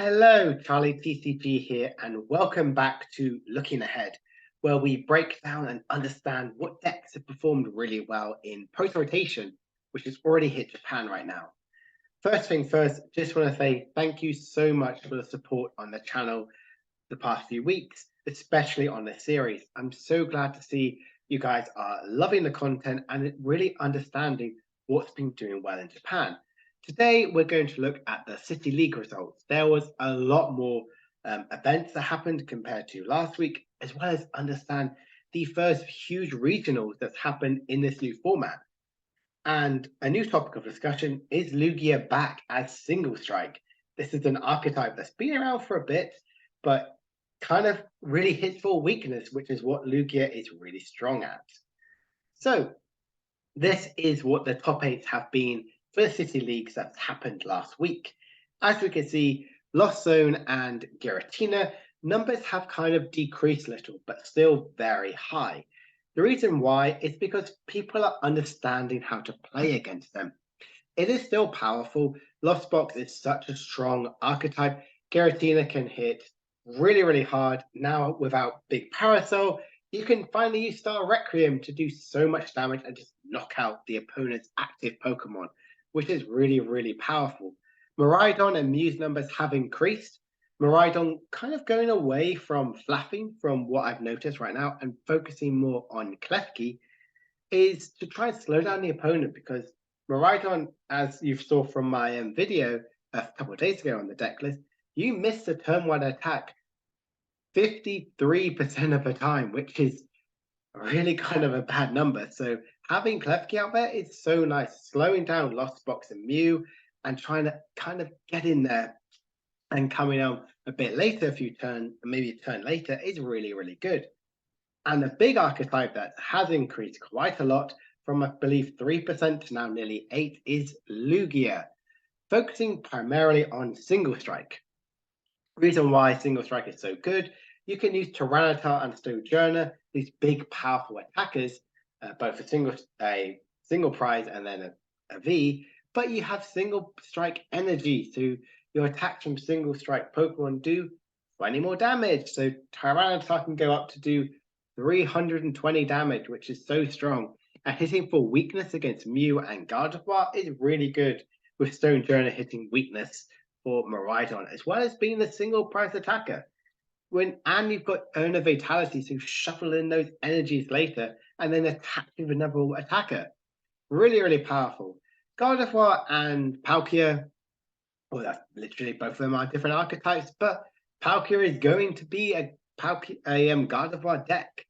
Hello, Charlie TCG here, and welcome back to Looking Ahead, where we break down and understand what decks have performed really well in post rotation, which has already hit Japan right now. First thing first, just want to say thank you so much for the support on the channel the past few weeks, especially on this series. I'm so glad to see you guys are loving the content and really understanding what's been doing well in Japan. Today, we're going to look at the City League results. There was a lot more events that happened compared to last week, as well as understand the first huge regionals that's happened in this new format. And a new topic of discussion is Lugia back as single strike. This is an archetype that's been around for a bit, but kind of really hits for weakness, which is what Lugia is really strong at. So, this is what the top eights have been for the City Leagues that's happened last week. As we can see, Lost Zone and Giratina numbers have kind of decreased a little, but still very high. The reason why is because people are understanding how to play against them. It is still powerful. Lost Box is such a strong archetype. Giratina can hit really, really hard. Now, without Big Parasol, you can finally use Star Requiem to do so much damage and just knock out the opponent's active Pokemon, which is really, really powerful. Miraidon and Muse numbers have increased. Miraidon kind of going away from flapping from what I've noticed right now and focusing more on Klefki is to try and slow down the opponent because Miraidon, as you saw from my video a couple of days ago on the deck list, you missed the turn one attack 53% of the time, which is really kind of a bad number. So having Klefki out there is so nice, slowing down Lost Box and Mew and trying to kind of get in there and coming out a bit later, a few turns, maybe a turn later, is really, really good. And the big archetype that has increased quite a lot from, I believe, 3% to now nearly 8% is Lugia, focusing primarily on single strike. Reason why single strike is so good, you can use Tyranitar and Sojourner, these big, powerful attackers, both a single prize and then a V, but you have single strike energy, so your attacks from single strike Pokemon do 20 more damage. So Tyranitar can go up to do 320 damage, which is so strong. And hitting for weakness against Mew and Gardevoir is really good, with Sojourner hitting weakness for Miraidon, as well as being the single prize attacker. And you've got Earner Vitality, so shuffle in those energies later and then attack with another attacker. Really, really powerful. Gardevoir and Palkia, well, that's literally both of them are different archetypes, but Palkia is going to be a Gardevoir deck,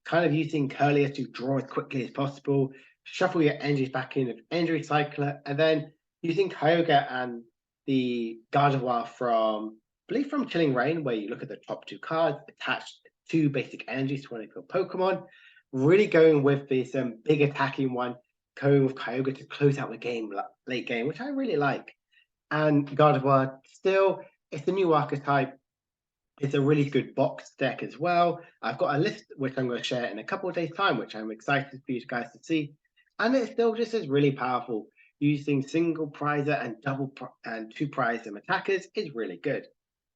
kind of using Curlier to draw as quickly as possible, shuffle your energies back in with Energy Cycler, and then using Kyogre and the Gardevoir from, I believe from Chilling Reign, where you look at the top two cards, attach two basic energies to one of your Pokemon, really going with this big attacking one, going with Kyogre to close out the game, late game, which I really like. And Gardevoir, still, it's a new archetype. It's a really good box deck as well. I've got a list which I'm going to share in a couple of days' time, which I'm excited for you guys to see. And it still just is really powerful. Using single prizer and and two prize attackers is really good,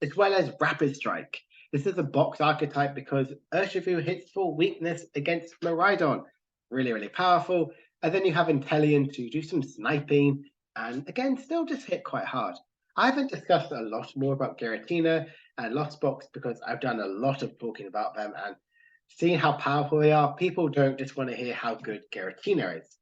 as well as Rapid Strike. This is a box archetype because Urshifu hits for weakness against Miraidon. Really, really powerful. And then you have Inteleon to do some sniping, and again, still just hit quite hard. I haven't discussed a lot more about Giratina and Lost Box because I've done a lot of talking about them and seeing how powerful they are. People don't just want to hear how good Giratina is.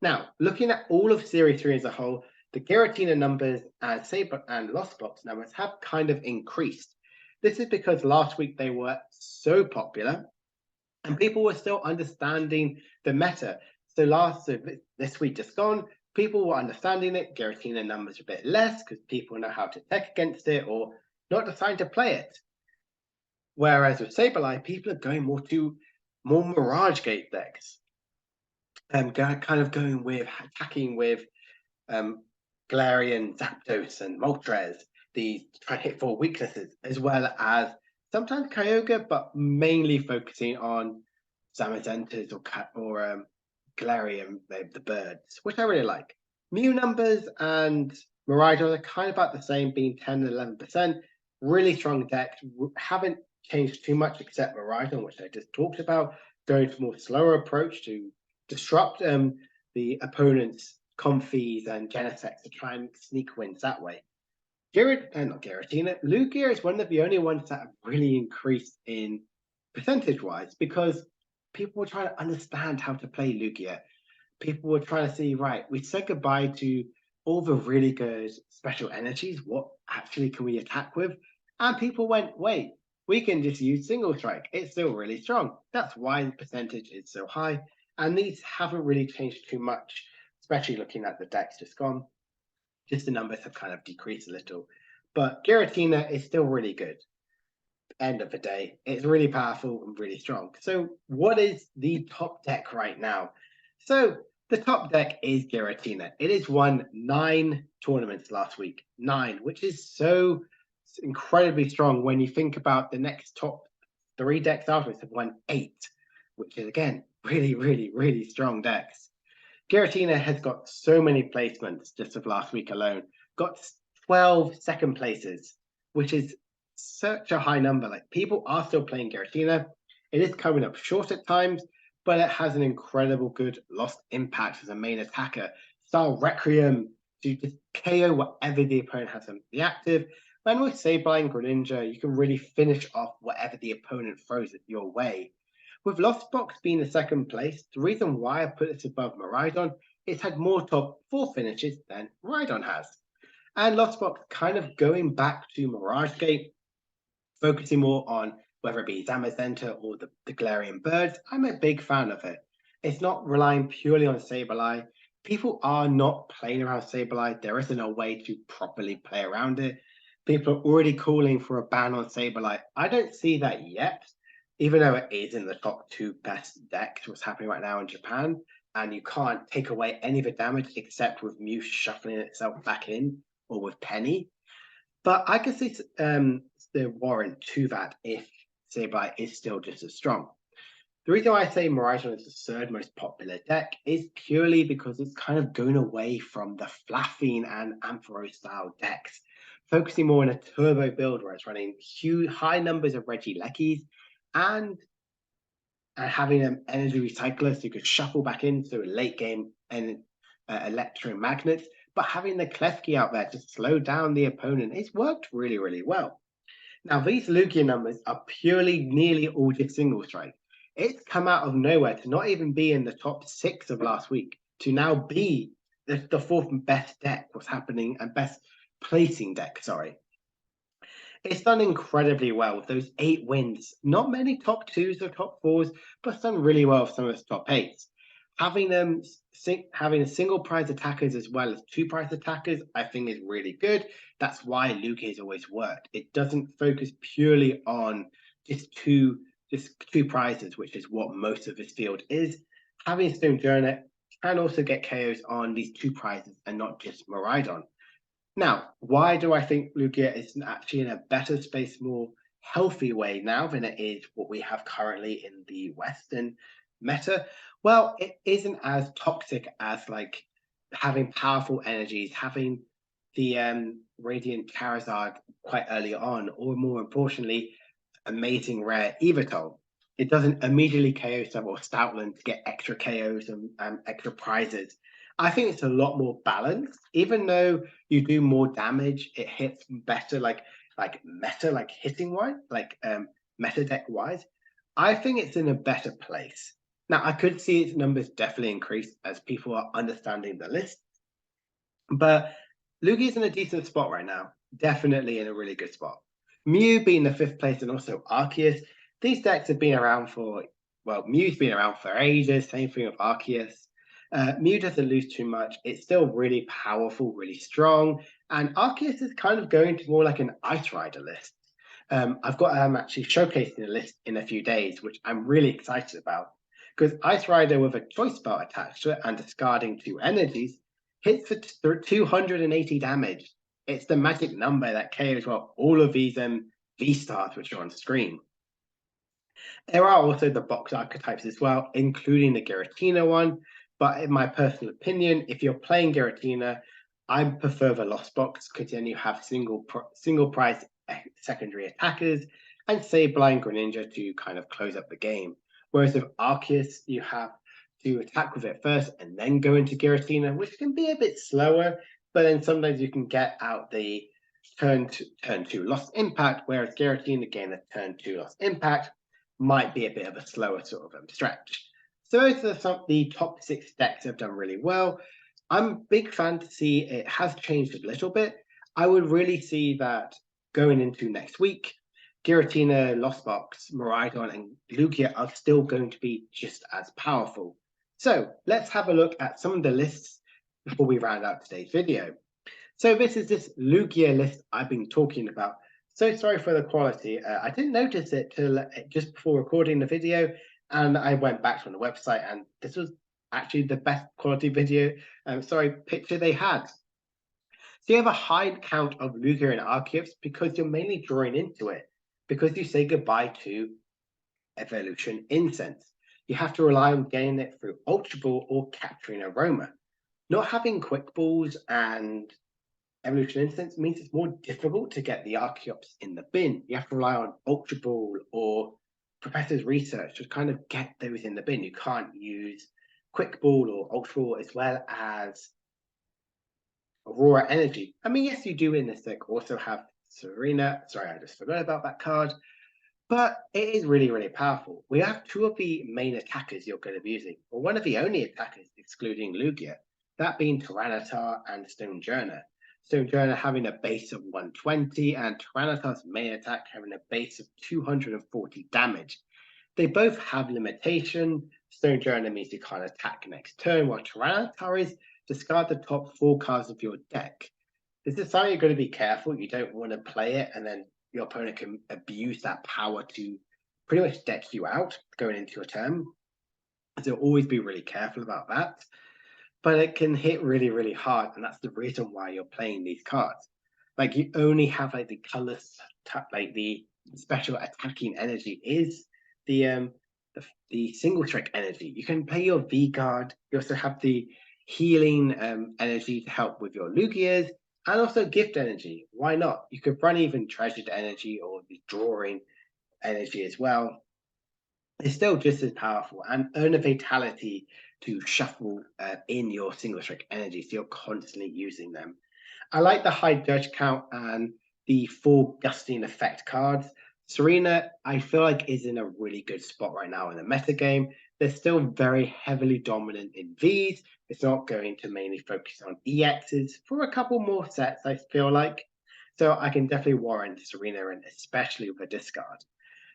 Now, looking at all of Series 3 as a whole, the Giratina numbers and Saber and Lost Box numbers have kind of increased. This is because last week they were so popular and people were still understanding the meta. So this week just gone, people were understanding it. Giratina numbers are a bit less because people know how to tech against it or not deciding to play it. Whereas with Sableye, people are going more Mirage Gate decks. Kind of going with attacking with Galarian, Zapdos, and Moltres. These try to hit for weaknesses, as well as sometimes Kyogre, but mainly focusing on Zamazentas or Galarian, the birds, which I really like. Mew numbers and Miraidons are kind of about the same, being 10 and 11%. Really strong decks. Haven't changed too much except Miraidon, which I just talked about, going for more slower approach to disrupt the opponent's Comfeys and Genesects to try and sneak wins that way. Not Giratina, Lugia is one of the only ones that have really increased in percentage-wise because people were trying to understand how to play Lugia. People were trying to see, right, we said goodbye to all the really good special energies. What actually can we attack with? And people went, wait, we can just use single strike. It's still really strong. That's why the percentage is so high. And these haven't really changed too much, especially looking at the decks just gone. Just the numbers have kind of decreased a little. But Giratina is still really good. End of the day, it's really powerful and really strong. So, what is the top deck right now? So, the top deck is Giratina. It has won 9 tournaments last week, 9, which is so incredibly strong when you think about the next top 3 decks afterwards have won 8, which is again really, really, really strong decks. Giratina has got so many placements just of last week alone. Got 12 second places, which is such a high number. Like people are still playing Giratina. It is coming up short at times, but it has an incredible good lost impact as a main attacker. Style Requiem to just KO whatever the opponent has on the active. And with Sableye and Greninja, you can really finish off whatever the opponent throws at your way. With Lost Box being the second place, the reason why I put it above Miraidon, it's had more top 4 finishes than Miraidon has. And Lost Box kind of going back to Mirage Gate, focusing more on whether it be Zamazenta or the Galarian Birds. I'm a big fan of it. It's not relying purely on Sableye. People are not playing around Sableye. There isn't a way to properly play around it. People are already calling for a ban on Sableye. I don't see that yet, even though it is in the top 2 best decks, what's happening right now in Japan, and you can't take away any of the damage except with Mew shuffling itself back in or with Penny. But I can see the warrant to that if Sableye is still just as strong. The reason why I say Miraidon is the third most popular deck is purely because it's kind of going away from the Flaffine and Ampharos style decks, focusing more on a turbo build where it's running huge, high numbers of Regielekis and having an energy recycler so you could shuffle back into a late game and electromagnets, but having the Klefki out there to slow down the opponent, it's worked really, really well. Now, these Lugia numbers are purely nearly all just single strike. It's come out of nowhere to not even be in the top 6 of last week, to now be the fourth best deck, what's happening, and best placing deck, sorry. It's done incredibly well with those 8 wins. Not many top 2s or top 4s, but it's done really well with some of its top 8s. Having them having a single prize attackers as well as 2 prize attackers, I think is really good. That's why Lugia has always worked. It doesn't focus purely on just two prizes, which is what most of this field is. Having Stone Journey can also get KOs on these 2 prizes and not just Miraidon. Now, why do I think Lugia is actually in a better space, more healthy way now than it is what we have currently in the Western meta? Well, it isn't as toxic as like having powerful energies, having the Radiant Charizard quite early on, or more importantly, amazing rare Evatol. It doesn't immediately KO some or Stoutland to get extra KOs and extra prizes. I think it's a lot more balanced. Even though you do more damage, it hits better, like meta, like hitting wise, like meta deck wise. I think it's in a better place. Now I could see its numbers definitely increase as people are understanding the list, but Lugia's in a decent spot right now. Definitely in a really good spot. Mew being the 5th place and also Arceus. These decks have been around for, well, Mew's been around for ages. Same thing with Arceus. Mew doesn't lose too much. It's still really powerful, really strong. And Arceus is kind of going to more like an Ice Rider list. I've got actually showcasing a list in a few days, which I'm really excited about. Because Ice Rider with a choice belt attached to it and discarding 2 energies hits for 280 damage. It's the magic number that KOs well all of these V-stars which are on screen. There are also the box archetypes as well, including the Giratina one. But in my personal opinion, if you're playing Giratina, I prefer the Lost Box because then you have single price secondary attackers and Sableye Greninja to kind of close up the game. Whereas with Arceus, you have to attack with it first and then go into Giratina, which can be a bit slower, but then sometimes you can get out the turn two Lost Impact, whereas Giratina, again, a turn two Lost Impact might be a bit of a slower sort of stretch. So those are some the top 6 decks have done really well. I'm a big fan to see it has changed a little bit. I would really see that going into next week, Giratina, Lost Box, Miraidon, and Lugia are still going to be just as powerful. So let's have a look at some of the lists before we round out today's video. So this is this Lugia list I've been talking about. So sorry for the quality. I didn't notice it till just before recording the video, and I went back on the website, and this was actually the best quality picture they had. So you have a high count of Lugia and Arceus because you're mainly drawing into it, because you say goodbye to Evolution Incense. You have to rely on getting it through Ultra Ball or capturing Aroma. Not having Quick Balls and Evolution Incense means it's more difficult to get the Archeops in the bin. You have to rely on Ultra Ball or Professor's Research to kind of get those in the bin. You can't use Quick Ball or Ultra Ball as well as Aurora Energy. I mean, yes, you do in this deck also have Serena. Sorry, I just forgot about that card. But it is really, really powerful. We have 2 of the main attackers you're going to be using, or one of the only attackers excluding Lugia, that being Tyranitar and Stonjourner. Stonjourner having a base of 120 and Tyranitar's main attack having a base of 240 damage. They both have limitation. Stonjourner means you can't attack next turn, while Tyranitar is discard the top 4 cards of your deck. This is something you're going to be careful. You don't want to play it and then your opponent can abuse that power to pretty much deck you out going into a turn. So always be really careful about that. But it can hit really, really hard, and that's the reason why you're playing these cards. Like you only have like the colors, like the special attacking energy is the single strike energy. You can play your V Guard. You also have the healing energy to help with your Lugias, and also gift energy. Why not? You could run even treasured energy or the drawing energy as well. It's still just as powerful and earn a vitality to shuffle in your single strike energy, so you're constantly using them. I like the high dodge count and the 4 gusting effect cards. Serena, I feel like, is in a really good spot right now in the meta game. They're still very heavily dominant in Vs. It's not going to mainly focus on EXs for a couple more sets, I feel like. So I can definitely warrant Serena, and especially with a discard.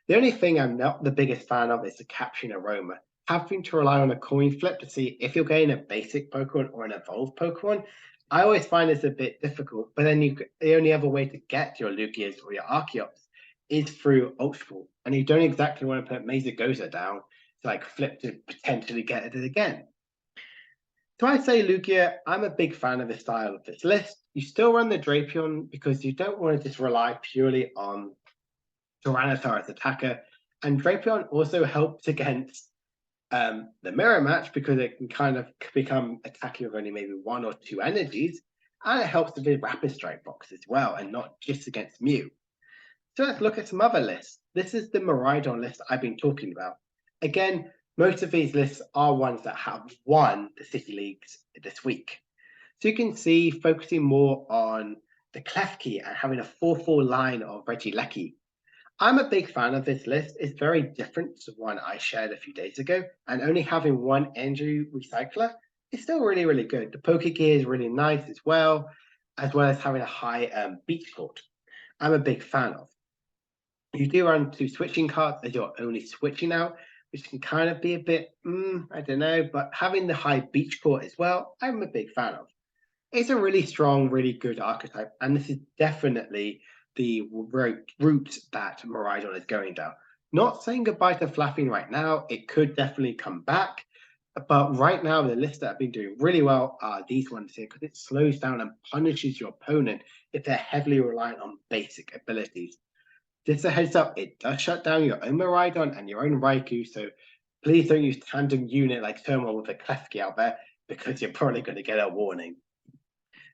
The only thing I'm not the biggest fan of is the capturing Aroma. Having to rely on a coin flip to see if you're getting a basic Pokemon or an evolved Pokemon, I always find this a bit difficult. But then the only other way to get your Lugias or your Archeops is through Ultra Ball, and you don't exactly want to put Mesagoza down to like flip to potentially get it again. So I say Lugia, I'm a big fan of the style of this list. You still run the Drapion because you don't want to just rely purely on Tyranitar as attacker, and Drapion also helps against the mirror match because it can kind of become attacking with only maybe 1 or 2 energies, and it helps with the rapid strike box as well, and not just against Mew. So let's look at some other lists. This is the Miraidon list I've been talking about. Again, most of these lists are ones that have won the City Leagues this week. So you can see focusing more on the Klefki and having a 4-4 line of Regieleki. I'm a big fan of this list. It's very different to one I shared a few days ago, and only having 1 energy recycler is still really, really good. The Pokegear is really nice as well as having a high beach court. I'm a big fan of. You do run 2 switching cards as you're only switching out, which can kind of be a bit, I don't know, but having the high beach court as well, I'm a big fan of. It's a really strong, really good archetype, and this is definitely the route that Miraidon is going down. Not saying goodbye to Flapping right now, it could definitely come back, but right now the lists that have been doing really well are these ones here because it slows down and punishes your opponent if they're heavily reliant on basic abilities. Just a heads up, it does shut down your own Miraidon and your own Raikou, so please don't use tandem unit like Turmoil with a Klefki out there because you're probably going to get a warning.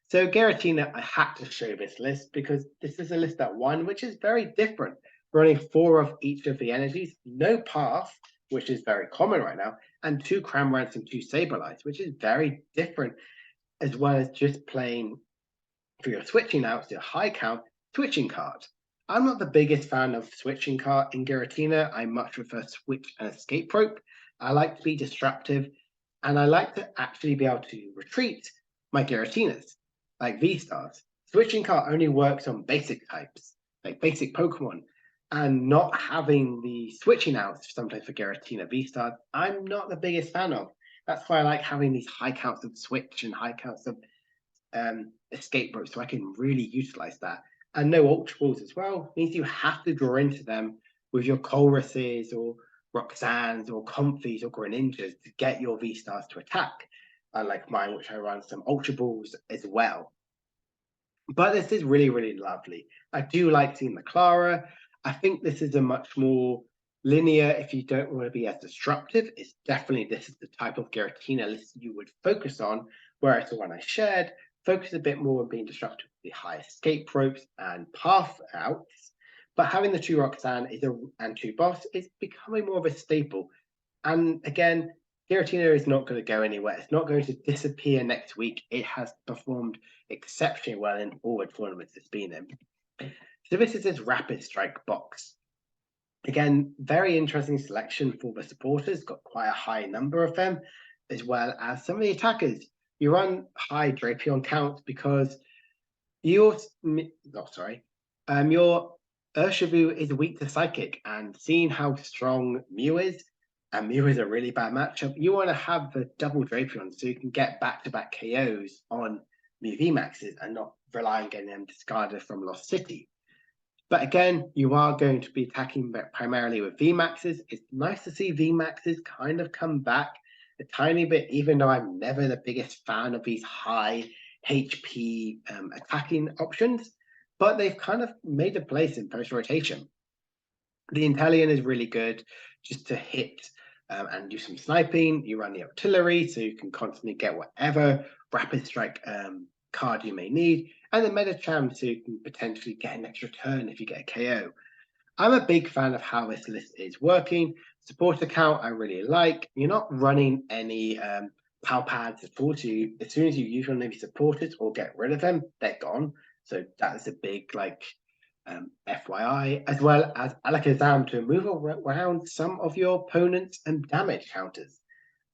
So Giratina, I had to show this list because this is a list that won, which is very different. Running four of each of the energies, no path, which is very common right now, and two Cramorants and two Sableyes, which is very different, as well as just playing for your switching outs, your high count switching card. I'm not the biggest fan of switching card in Giratina. I much prefer switch and escape rope. I like to be disruptive, and I like to actually be able to retreat my Giratinas, like V-Stars. Switching card only works on basic types, like basic Pokemon, and not having the switching outs sometimes for Giratina V-Stars, I'm not the biggest fan of. That's why I like having these high counts of switch and high counts of escape rope, so I can really utilize that. And no ultra balls as well means you have to draw into them with your Colruses or Roxannes or Comfies or Greninjas to get your V stars to attack. Unlike mine, which I run some ultra balls as well. But this is really, really lovely. I do like seeing the Clara. I think this is a much more linear if you don't want to be as disruptive. It's definitely this is the type of Giratina list you would focus on, whereas the one I shared focus a bit more on being disruptive with the high escape ropes and path outs. But having the two Roxanne and two Boss is becoming more of a staple. And again, Giratina is not going to go anywhere. It's not going to disappear next week. It has performed exceptionally well in all the tournaments it's been in. So this is this Rapid Strike box. Again, very interesting selection for the supporters, got quite a high number of them, as well as some of the attackers. You run high Drapion count because your your Urshifu is weak to Psychic, and seeing how strong Mew is, and Mew is a really bad matchup, you want to have the double Drapion so you can get back-to-back KOs on Mew VMAXs and not rely on getting them discarded from Lost City. But again, you are going to be attacking primarily with VMAXs. It's nice to see VMAXs kind of come back a tiny bit, even though I'm never the biggest fan of these high HP attacking options. But they've kind of made a place in post rotation. The Intellion is really good just to hit and do some sniping. You run the artillery, so you can constantly get whatever rapid strike card you may need, and the Medicham, so you can potentially get an extra turn if you get a KO. I'm a big fan of how this list is working. Support account, I really like. You're not running any PAL pads at all. So as soon as you use one of these supporters or get rid of them, they're gone. So that is a big FYI, as well as Alakazam to move around some of your opponents and damage counters.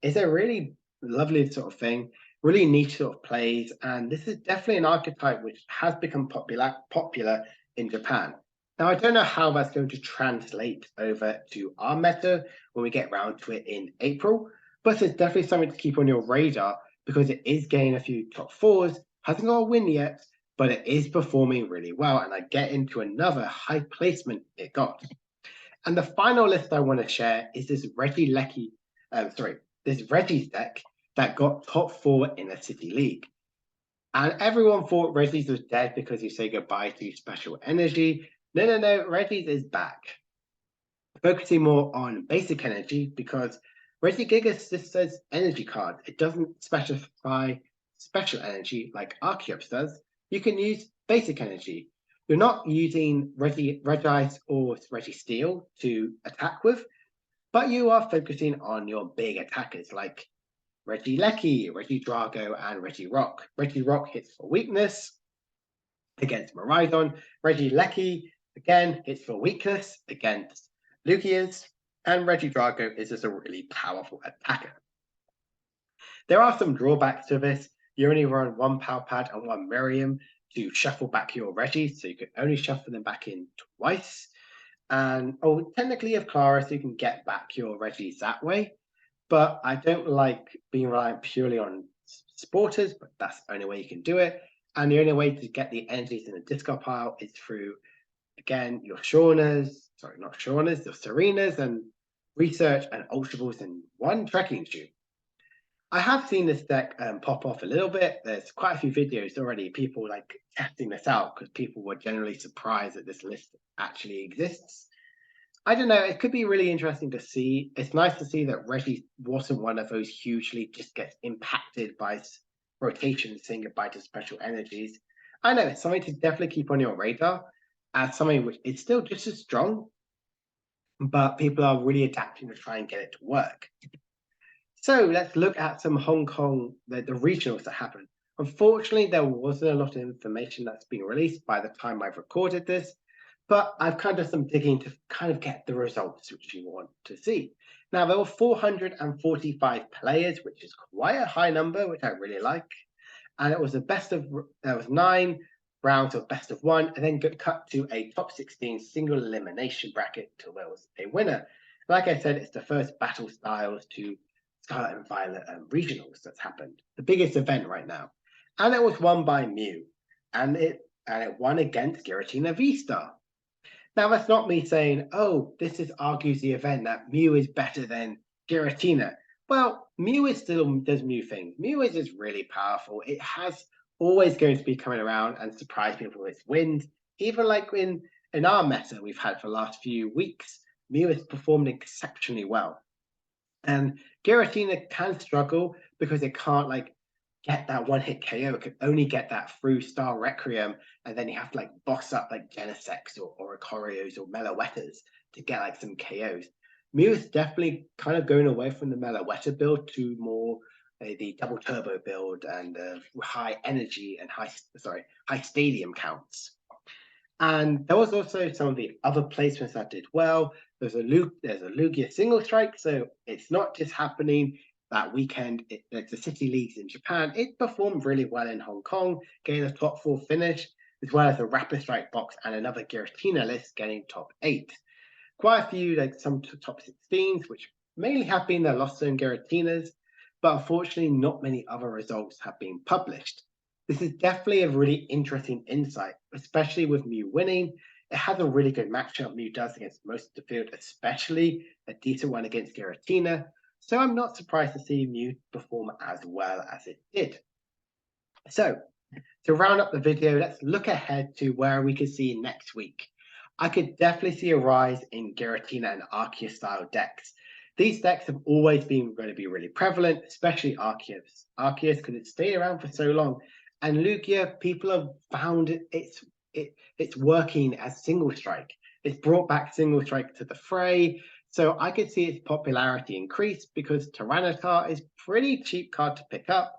It's a really lovely sort of thing, really neat sort of plays, and this is definitely an archetype which has become popular in Japan. Now, I don't know how that's going to translate over to our meta when we get round to it in April, but it's definitely something to keep on your radar because it is getting a few top fours, hasn't got a win yet, but it is performing really well. And I get into another high placement it got. And the final list I want to share is this this Reggie's deck that got top four in the City League. And everyone thought Reggie's was dead because you say goodbye to special energy. No, Reggie's is back. Focusing more on basic energy because Regigigas just says energy card. It doesn't specify special energy like Archeops does. You can use basic energy. You're not using Regice or Registeel to attack with, but you are focusing on your big attackers like Regieleki, Regidrago, and Regirock. Regirock hits for weakness against Miraidon. Regieleki, again, hits for weakness against Lugias. And Regidrago is just a really powerful attacker. There are some drawbacks to this. You only run one Power Pad and one Miriam to shuffle back your Regis, so you can only shuffle them back in twice. And technically you have Clara, so you can get back your Regis that way. But I don't like being reliant purely on supporters, but that's the only way you can do it. And the only way to get the energies in the discard pile is through, again, your your Serenas and research and Ultra Balls in one trekking shoe. I have seen this deck pop off a little bit. There's quite a few videos already, people like testing this out because people were generally surprised that this list actually exists. I don't know. It could be really interesting to see. It's nice to see that Reggie wasn't one of those hugely just gets impacted by rotation, saying goodbye to special energies. I know it's something to definitely keep on your radar as something which is still just as strong, but people are really adapting to try and get it to work. So let's look at some Hong Kong, the regionals that happened. Unfortunately, there wasn't a lot of information that's been released by the time I've recorded this, but I've kind of done some digging to kind of get the results which you want to see. Now, there were 445 players, which is quite a high number, which I really like. And it was there was 9 rounds of best of one, and then got cut to a top 16 single elimination bracket till there was a winner. Like I said, it's the first Battle Styles to Scarlet and Violet regionals that's happened, the biggest event right now. And it was won by Mew, and it won against Giratina V-Star. Now, that's not me saying, oh, this argues the event that Mew is better than Giratina. Well, Mew is still does Mew things. Mew is just really powerful. It has always going to be coming around and surprise people with its wins. Even like in our meta we've had for the last few weeks, Mew has performed exceptionally well. And Giratina can struggle because it can't like get that one hit KO. It can only get that through Star Requiem, and then you have to like boss up like Genesects or Icorios or Meloetas to get like some KOs. Mew is definitely kind of going away from the Meloetta build to more the double turbo build and high energy and high stadium counts. And there was also some of the other placements that did well. There's a Lugia single strike, so it's not just happening that weekend. It's the city leagues in Japan. It performed really well in Hong Kong, getting a top 4 finish, as well as a Rapid Strike box and another Giratina list getting top 8. Quite a few, like some top 16s, which mainly have been the Lost Zone Giratinas, but unfortunately, not many other results have been published. This is definitely a really interesting insight, especially with Mew winning. It has a really good matchup Mew does against most of the field, especially a decent one against Giratina. So I'm not surprised to see Mew perform as well as it did. So to round up the video, let's look ahead to where we could see next week. I could definitely see a rise in Giratina and Arceus style decks. These decks have always been going to be really prevalent, especially Arceus. Arceus, because it's stayed around for so long. And Lugia, people have found it's working as single strike. It's brought back single strike to the fray. So I could see its popularity increase because Tyranitar is pretty cheap card to pick up.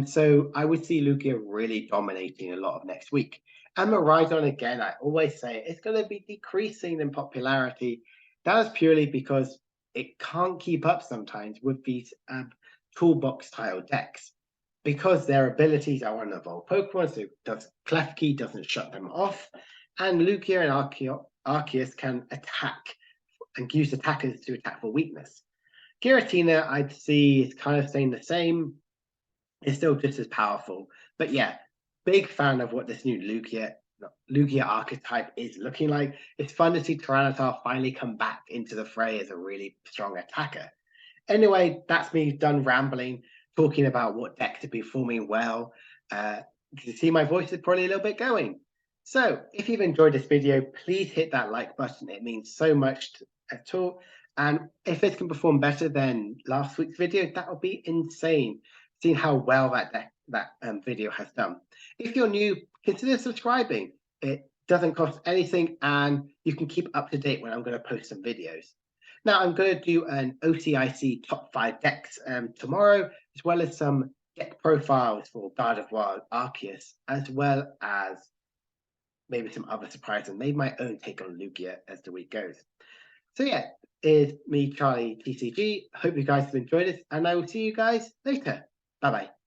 So I would see Lugia really dominating a lot of next week. And Miraidon, again, I always say it's going to be decreasing in popularity. That is purely because it can't keep up sometimes with these toolbox style decks, because their abilities are on evolved Pokemon, so Klefki doesn't shut them off, and Lugia and Arceus can attack and use attackers to attack for weakness. Giratina, I'd see, is kind of staying the same. It's still just as powerful, but yeah, big fan of what this new Lugia archetype is looking like. It's fun to see Tyranitar finally come back into the fray as a really strong attacker. Anyway, that's me done rambling, talking about what decks are performing well. You can see my voice is probably a little bit going. So if you've enjoyed this video, please hit that like button. It means so much at all. And if it can perform better than last week's video, that would be insane, seeing how well that video has done. If you're new, consider subscribing. It doesn't cost anything, and you can keep up to date when I'm going to post some videos. Now, I'm going to do an OCIC top 5 decks tomorrow, as well as some deck profiles for Gardevoir, Arceus, as well as maybe some other surprises, and maybe my own take on Lugia as the week goes. So yeah, it's me, Charlie TCG. Hope you guys have enjoyed this, and I will see you guys later. Bye-bye.